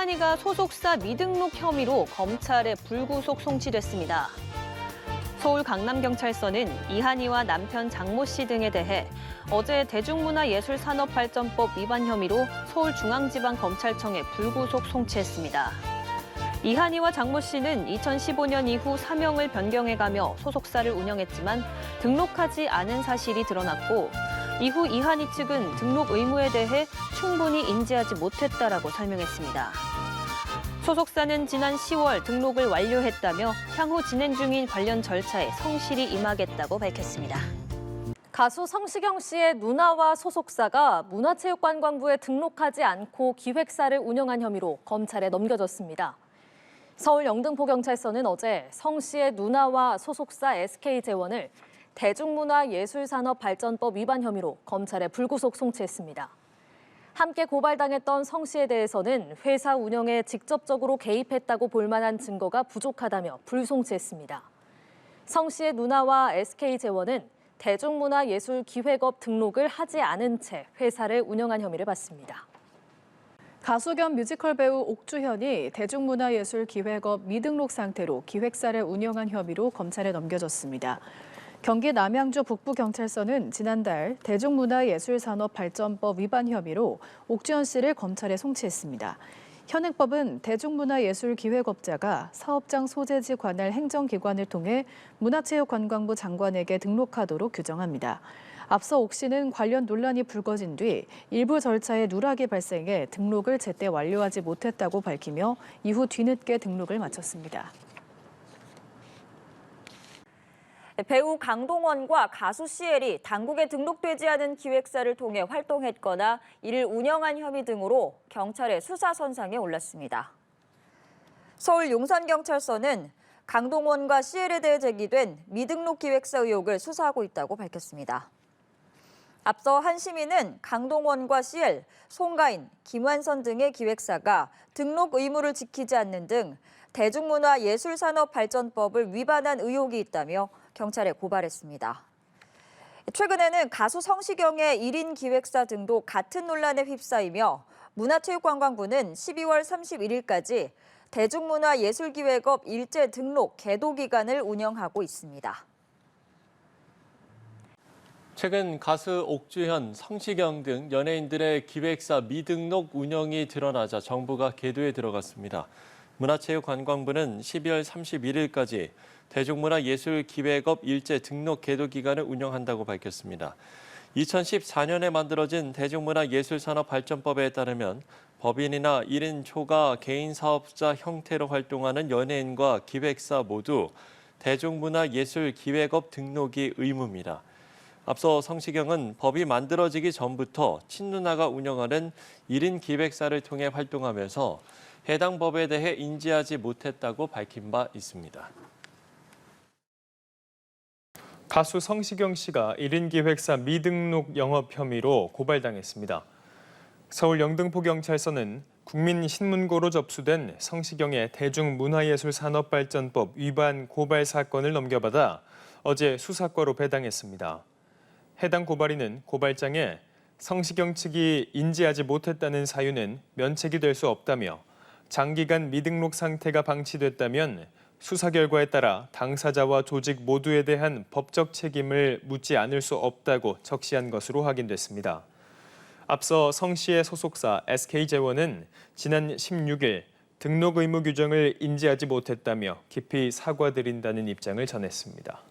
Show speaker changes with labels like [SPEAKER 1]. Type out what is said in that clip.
[SPEAKER 1] 이한이가 소속사 미등록 혐의로 검찰에 불구속 송치됐습니다. 서울 강남경찰서는 이한이와 남편 장모 씨 등에 대해 어제 대중문화예술산업발전법 위반 혐의로 서울중앙지방검찰청에 불구속 송치했습니다. 이한이와 장모 씨는 2015년 이후 사명을 변경해가며 소속사를 운영했지만 등록하지 않은 사실이 드러났고 이후 이한이 측은 등록 의무에 대해 충분히 인지하지 못했다라고 설명했습니다. 소속사는 지난 10월 등록을 완료했다며 향후 진행 중인 관련 절차에 성실히 임하겠다고 밝혔습니다.
[SPEAKER 2] 가수 성시경 씨의 누나와 소속사가 문화체육관광부에 등록하지 않고 기획사를 운영한 혐의로 검찰에 넘겨졌습니다. 서울 영등포경찰서는 어제 성 씨의 누나와 소속사 SK재원을 대중문화예술산업발전법 위반 혐의로 검찰에 불구속 송치했습니다. 함께 고발당했던 성 씨에 대해서는 회사 운영에 직접적으로 개입했다고 볼 만한 증거가 부족하다며 불송치했습니다. 성 씨의 누나와 SK재원은 대중문화예술기획업 등록을 하지 않은 채 회사를 운영한 혐의를 받습니다.
[SPEAKER 3] 가수 겸 뮤지컬 배우 옥주현이 대중문화예술기획업 미등록 상태로 기획사를 운영한 혐의로 검찰에 넘겨졌습니다. 경기 남양주 북부경찰서는 지난달 대중문화예술산업발전법 위반 혐의로 옥주현 씨를 검찰에 송치했습니다. 현행법은 대중문화예술기획업자가 사업장 소재지 관할 행정기관을 통해 문화체육관광부 장관에게 등록하도록 규정합니다. 앞서 옥 씨는 관련 논란이 불거진 뒤 일부 절차에 누락이 발생해 등록을 제때 완료하지 못했다고 밝히며 이후 뒤늦게 등록을 마쳤습니다.
[SPEAKER 4] 배우 강동원과 가수 CL이 당국에 등록되지 않은 기획사를 통해 활동했거나 이를 운영한 혐의 등으로 경찰의 수사 선상에 올랐습니다. 서울 용산경찰서는 강동원과 CL에 대해 제기된 미등록 기획사 의혹을 수사하고 있다고 밝혔습니다. 앞서 한 시민은 강동원과 CL, 송가인, 김완선 등의 기획사가 등록 의무를 지키지 않는 등 대중문화예술산업발전법을 위반한 의혹이 있다며 경찰에 고발했습니다. 최근에는 가수 성시경의 1인 기획사 등도 같은 논란에 휩싸이며 문화체육관광부는 12월 31일까지 대중문화예술기획업 일제 등록 계도 기간을 운영하고 있습니다.
[SPEAKER 5] 최근 가수 옥주현, 성시경 등 연예인들의 기획사 미등록 운영이 드러나자 정부가 계도에 들어갔습니다. 문화체육관광부는 12월 31일까지 대중문화예술기획업 일제 등록 계도 기간을 운영한다고 밝혔습니다. 2014년에 만들어진 대중문화예술산업발전법에 따르면 법인이나 1인 초과 개인 사업자 형태로 활동하는 연예인과 기획사 모두 대중문화예술기획업 등록이 의무입니다. 앞서 성시경은 법이 만들어지기 전부터 친누나가 운영하는 1인 기획사를 통해 활동하면서 해당 법에 대해 인지하지 못했다고 밝힌 바 있습니다.
[SPEAKER 6] 가수 성시경 씨가 1인 기획사 미등록 영업 혐의로 고발당했습니다. 서울 영등포경찰서는 국민신문고로 접수된 성시경의 대중문화예술산업발전법 위반 고발 사건을 넘겨받아 어제 수사과로 배당했습니다. 해당 고발인은 고발장에 성시경 측이 인지하지 못했다는 사유는 면책이 될 수 없다며 장기간 미등록 상태가 방치됐다면 수사 결과에 따라 당사자와 조직 모두에 대한 법적 책임을 묻지 않을 수 없다고 적시한 것으로 확인됐습니다. 앞서 성 씨의 소속사 SK재원은 지난 16일 등록 의무 규정을 인지하지 못했다며 깊이 사과드린다는 입장을 전했습니다.